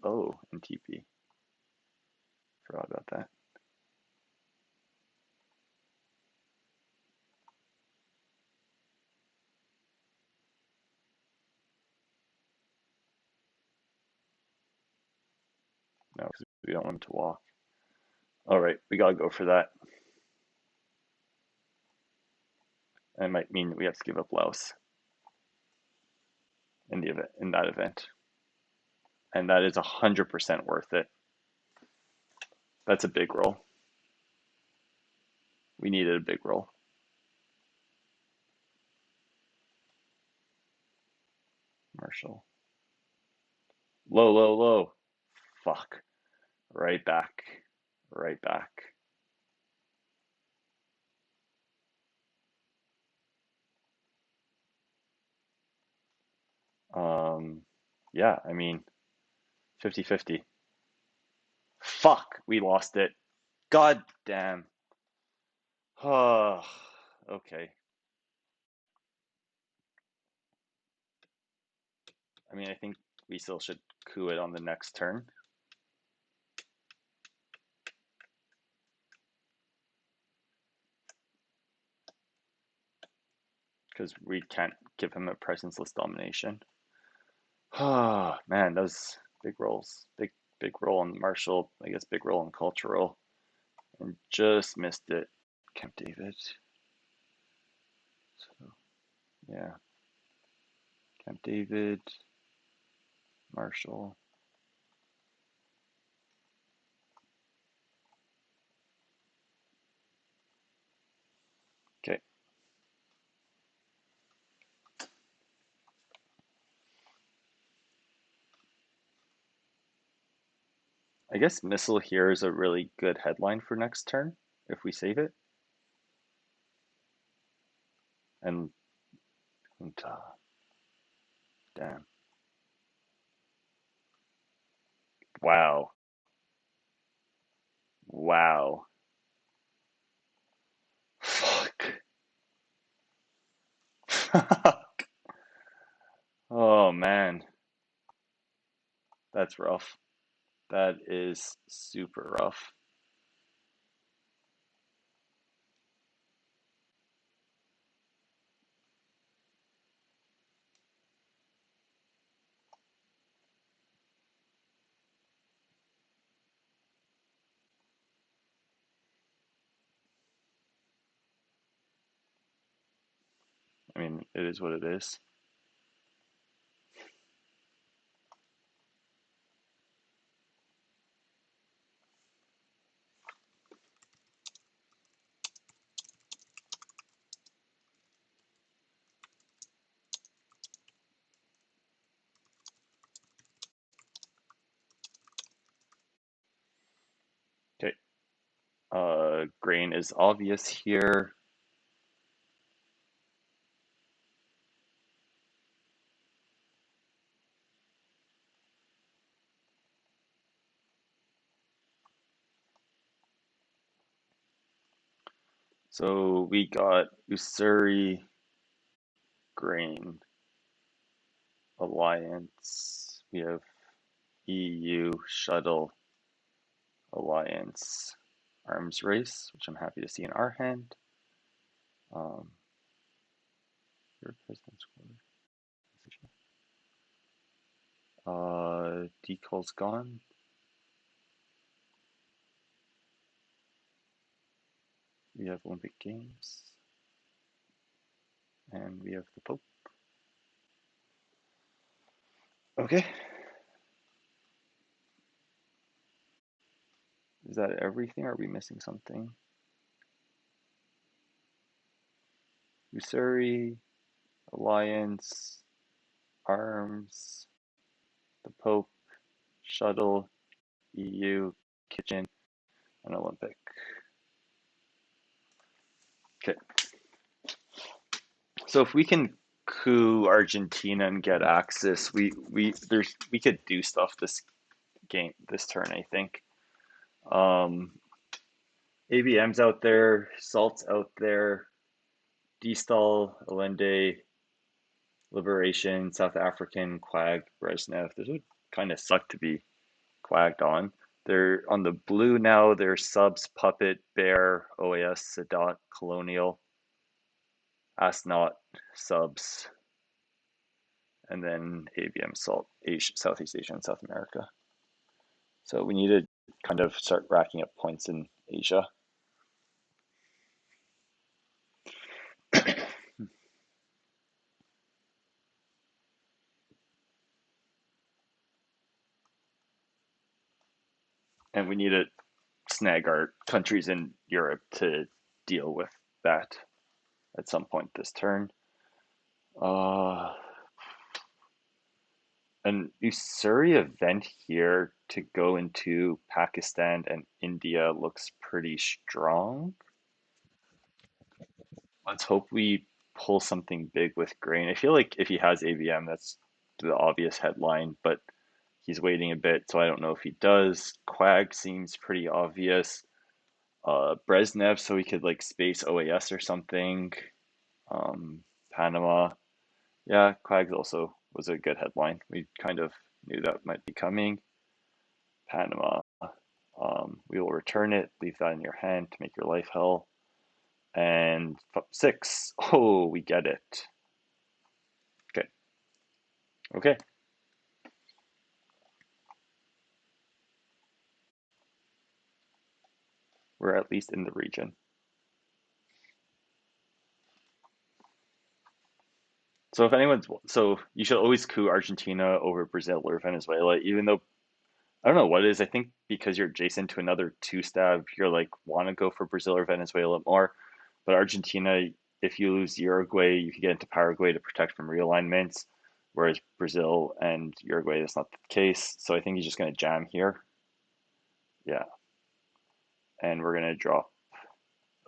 Oh, in TP. Forgot about that. No, because we don't want him to walk. All right, we gotta go for that. And it might mean that we have to give up Laos in the event, in that event, and that is 100% worth it. That's a big roll. We needed a big roll. Marshall. Low, low, low. Fuck. Right back. Right back. Um, yeah, I mean, 50-50. Fuck, we lost it. God damn. Oh, okay. I mean, I think we still should coup it on the next turn. Because we can't give him a presence-less domination. Oh, man, those big rolls. Big roll on Marshall. I guess big roll on cultural. And just missed it. Camp David. So, yeah. Camp David. Marshall. Okay. I guess missile here is a really good headline for next turn if we save it. And damn. Wow. Wow. Fuck. Oh man. That's rough. That is super rough. I mean, it is what it is. Grain is obvious here. So we got Usuri, Grain, Alliance. We have EU, Shuttle, Alliance, Arms Race, which I'm happy to see in our hand. Um, your president's Decal's gone. We have Olympic Games. And we have the Pope. Okay. Is that everything? Are we missing something? Usuri, Alliance, Arms, the Pope, Shuttle, EU, Kitchen, and Olympic. Okay. So if we can coup Argentina and get access, we could do stuff this turn, I think. ABM's out there, Salt's out there, Distal, Allende, Liberation, South African, Quag, Brezhnev. Those would kind of suck to be quagged on. They're on the blue now. They're subs, Puppet, Bear, OAS, Sadat, Colonial, Asnaut, subs, and then ABM, Salt, Asia, Southeast Asia, and South America. So we need to kind of start racking up points in Asia. And we need to snag our countries in Europe to deal with that at some point this turn. An Usuri event here to go into Pakistan and India looks pretty strong. Let's hope we pull something big with Grain. I feel like if he has ABM, that's the obvious headline, but he's waiting a bit, so I don't know if he does. Quag seems pretty obvious. Brezhnev, so we could like space OAS or something. Panama. Yeah, Quags also was a good headline. We kind of knew that might be coming. Panama. We will return it, leave that in your hand to make your life hell. And 6. Oh, we get it. Okay. Okay. We're at least in the region. So if anyone's, so you should always coup Argentina over Brazil or Venezuela, even though I don't know what it is. I think because you're adjacent to another two stab, you're like want to go for Brazil or Venezuela more. But Argentina, if you lose Uruguay, you can get into Paraguay to protect from realignments. Whereas Brazil and Uruguay, that's not the case. So I think he's just going to jam here. Yeah. And we're going to drop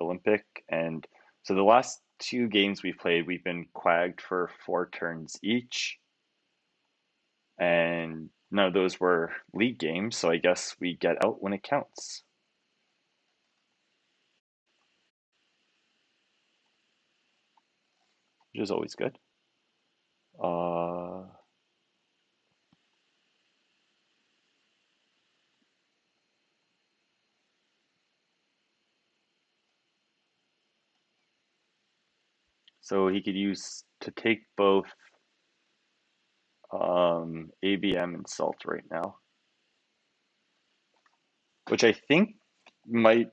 Olympic. And so the last two games we've played, we've been quagged for 4 turns each. And none of those were league games. So I guess we get out when it counts, which is always good. Uh, so he could use to take both ABM and Salt right now, which I think might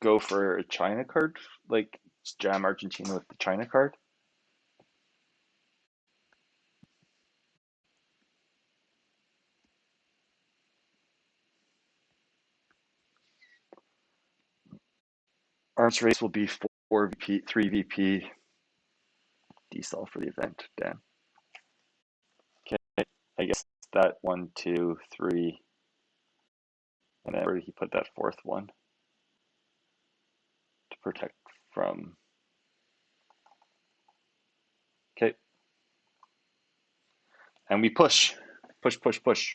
go for a China card, like jam Argentina with the China card. Arms race will be 4 VP, 3 VP, decel for the event. Damn. Okay, I guess that 1, 2, 3, and then where did he put that fourth one? protect from. Okay, and we push, push, push, push.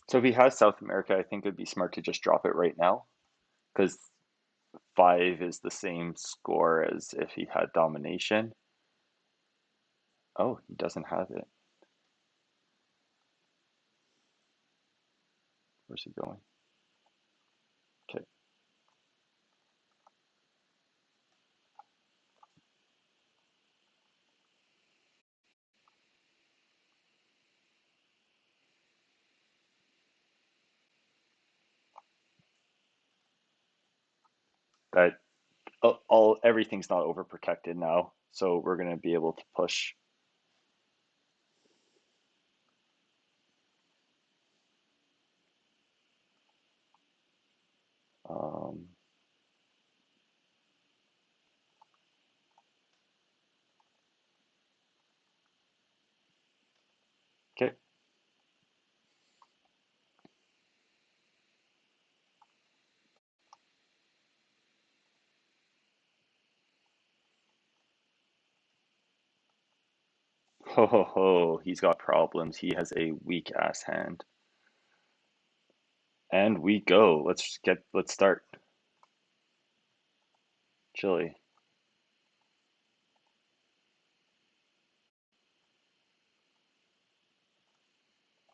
So if he has South America, I think it'd be smart to just drop it right now because 5 is the same score as if he had domination. Oh, he doesn't have it. Where's he going? Okay, that all everything's not overprotected now, so we're gonna be able to push. Um, okay. Ho ho ho, he's got problems. He has a weak ass hand. And we go. Let's start. Chile,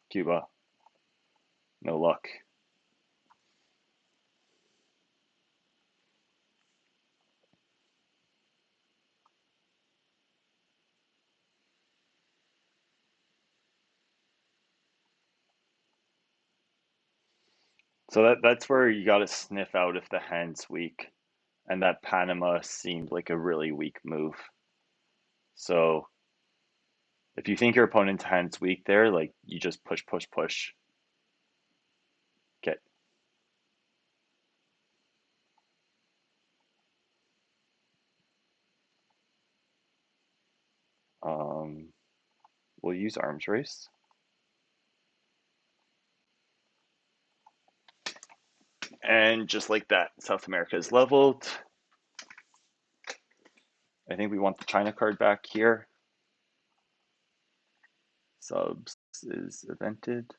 Cuba, no luck. So that's where you gotta sniff out if the hand's weak. And that Panama seemed like a really weak move. So if you think your opponent's hand's weak there, like you just push, push, push. Okay. Um, we'll use arms race. And just like that, South America is leveled. I think we want the China card back here. Subs is evented.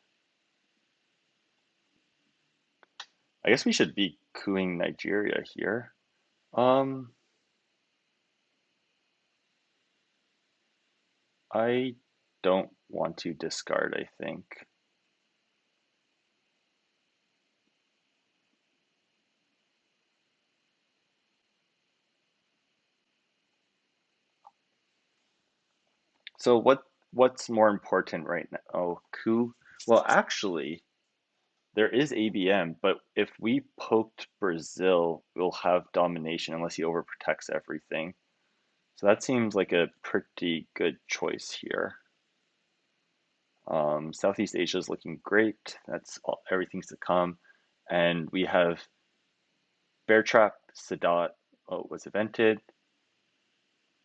I guess we should be cooing Nigeria here. Um, I don't want to discard, I think. So what's more important right now? Oh, coup. Well, actually, there is ABM, but if we poked Brazil, we'll have domination unless he overprotects everything. So that seems like a pretty good choice here. Southeast Asia is looking great. That's all, everything's to come. And we have Bear Trap, Sadat was evented.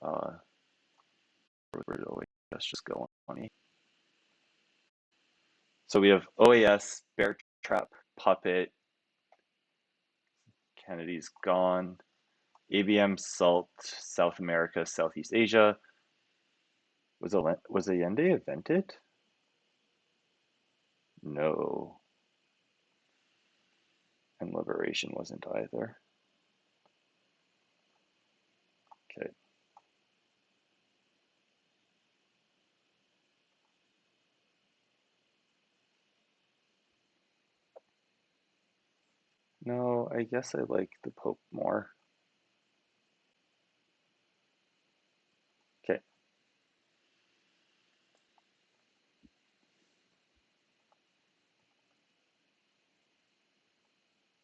Uh, let's just go on. So we have OAS, Bear Trap, Puppet, Kennedy's gone, ABM, Salt, South America, Southeast Asia. Was Allende evented? No, and Liberation wasn't either. Okay, no, I guess I like the Pope more. Okay,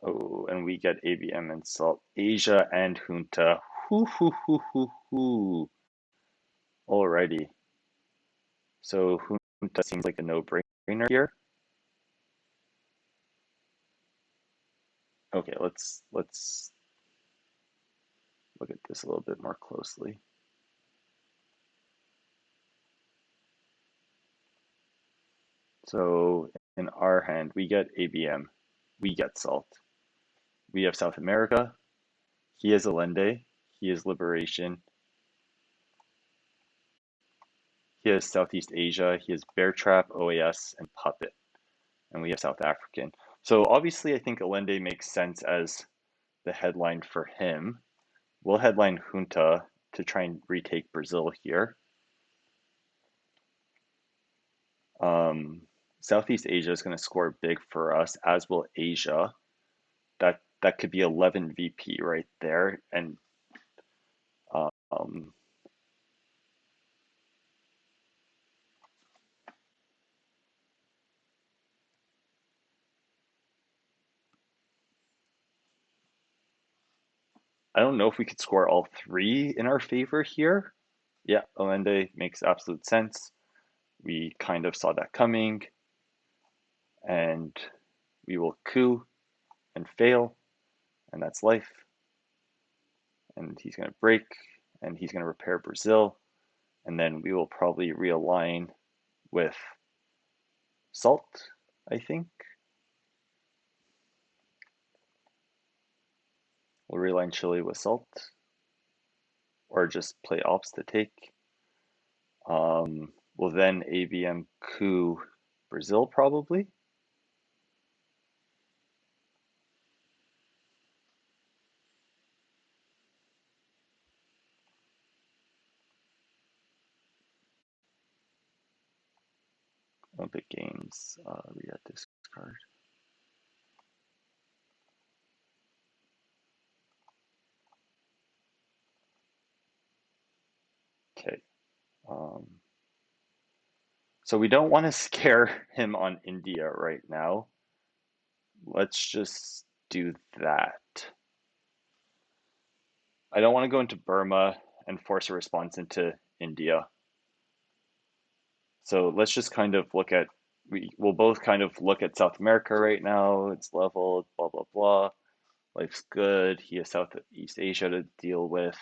oh, and we get ABM and Salt, Asia and Junta. Hoo hoo hoo hoo hoo. Alrighty, so Junta seems like a no-brainer here. Okay, let's look at this a little bit more closely. So in our hand, we get ABM, we get Salt. We have South America. He is Allende. He is Liberation. He has Southeast Asia. He has Bear Trap, OAS, and Puppet. And we have South African. So obviously, I think Allende makes sense as the headline for him. We'll headline Junta to try and retake Brazil here. Southeast Asia is going to score big for us, as will Asia. That could be 11 VP right there, and um, I don't know if we could score all three in our favor here. Yeah, Allende makes absolute sense. We kind of saw that coming, and we will coup and fail, and that's life. And he's going to break, and he's going to repair Brazil, and then we will probably realign with Salt, I think. We'll realign Chile with Salt, or just play ops to take. We'll then ABM coup Brazil probably. Olympic Games, read this card. Okay. So we don't want to scare him on India right now. Let's just do that. I don't want to go into Burma and force a response into India. So let's just kind of look at, we'll both kind of look at South America right now. It's leveled, blah, blah, blah. Life's good. He has Southeast Asia to deal with.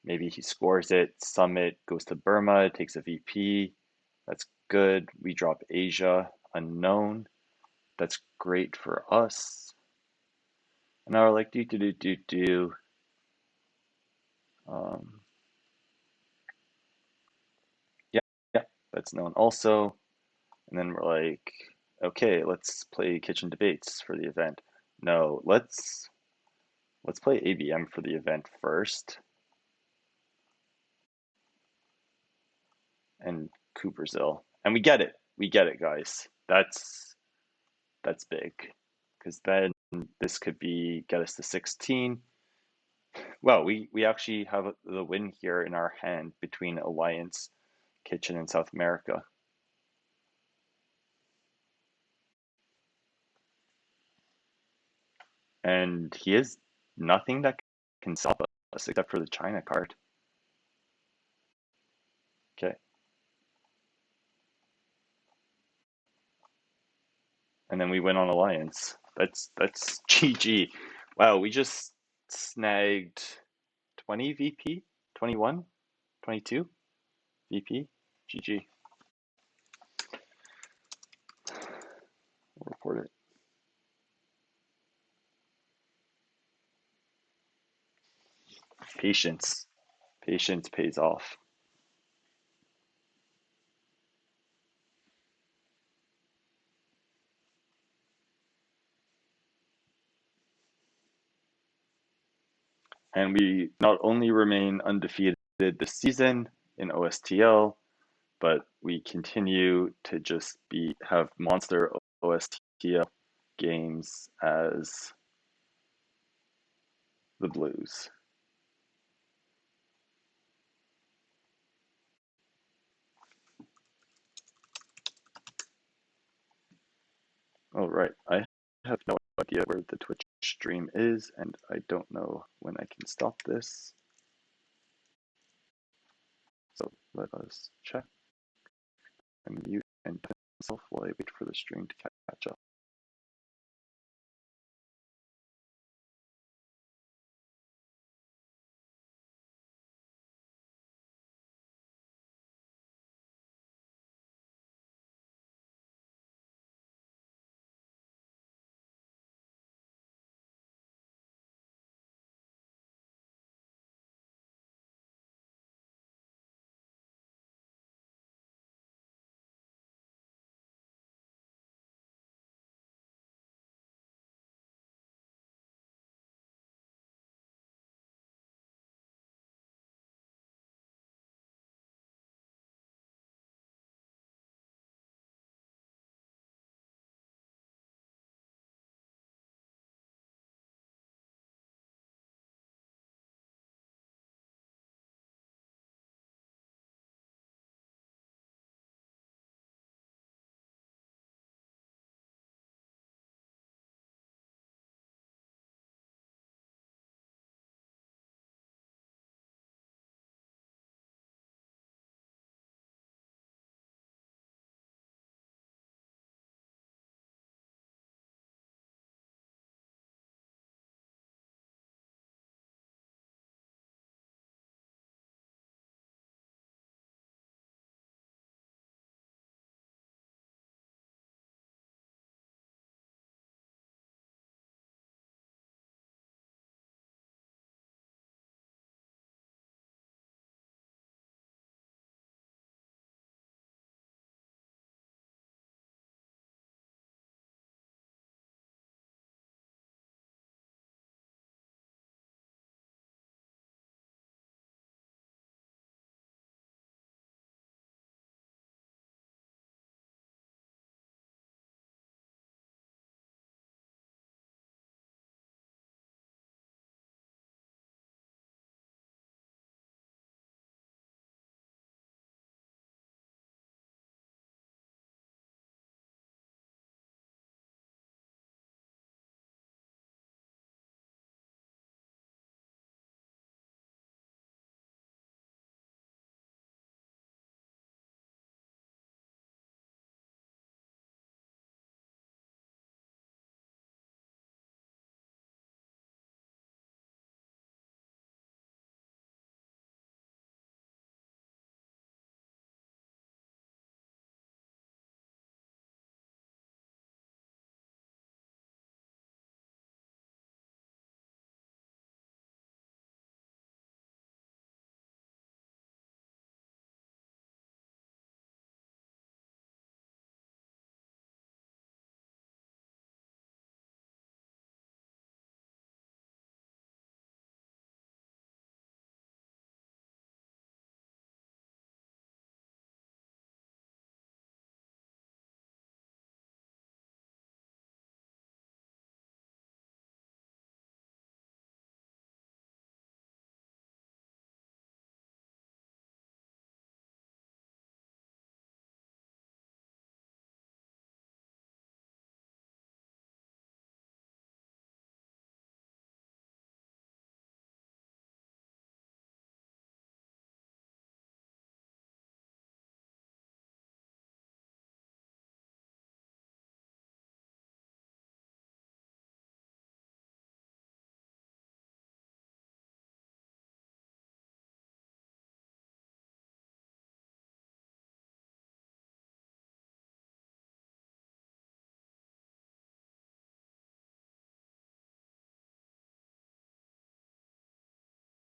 Maybe he scores it. Summit goes to Burma, takes a VP. That's good. We drop Asia, unknown. That's great for us. And now we're like, do, do, do, do, do. Um, yeah, yeah, that's known also. And then we're like, okay, let's play kitchen debates for the event. No, let's play ABM for the event first. And coup Brazil. And we get it. We get it, guys. That's big. Because then this could be get us to 16. Well, we actually have the win here in our hand between Alliance, Kitchen, and South America. And he has nothing that can stop us except for the China card. Okay. And then we win on Alliance. That's GG. Wow, we just snagged 20 VP, 21, 22 VP. GG. We'll report it. Patience. Patience pays off. And we not only remain undefeated this season in OSTL, but we continue to just have monster OSTL games as the Blues. All right, I have no idea where the Twitch stream is, and I don't know when I can stop this. So let us check and mute and myself while I wait for the stream to catch up.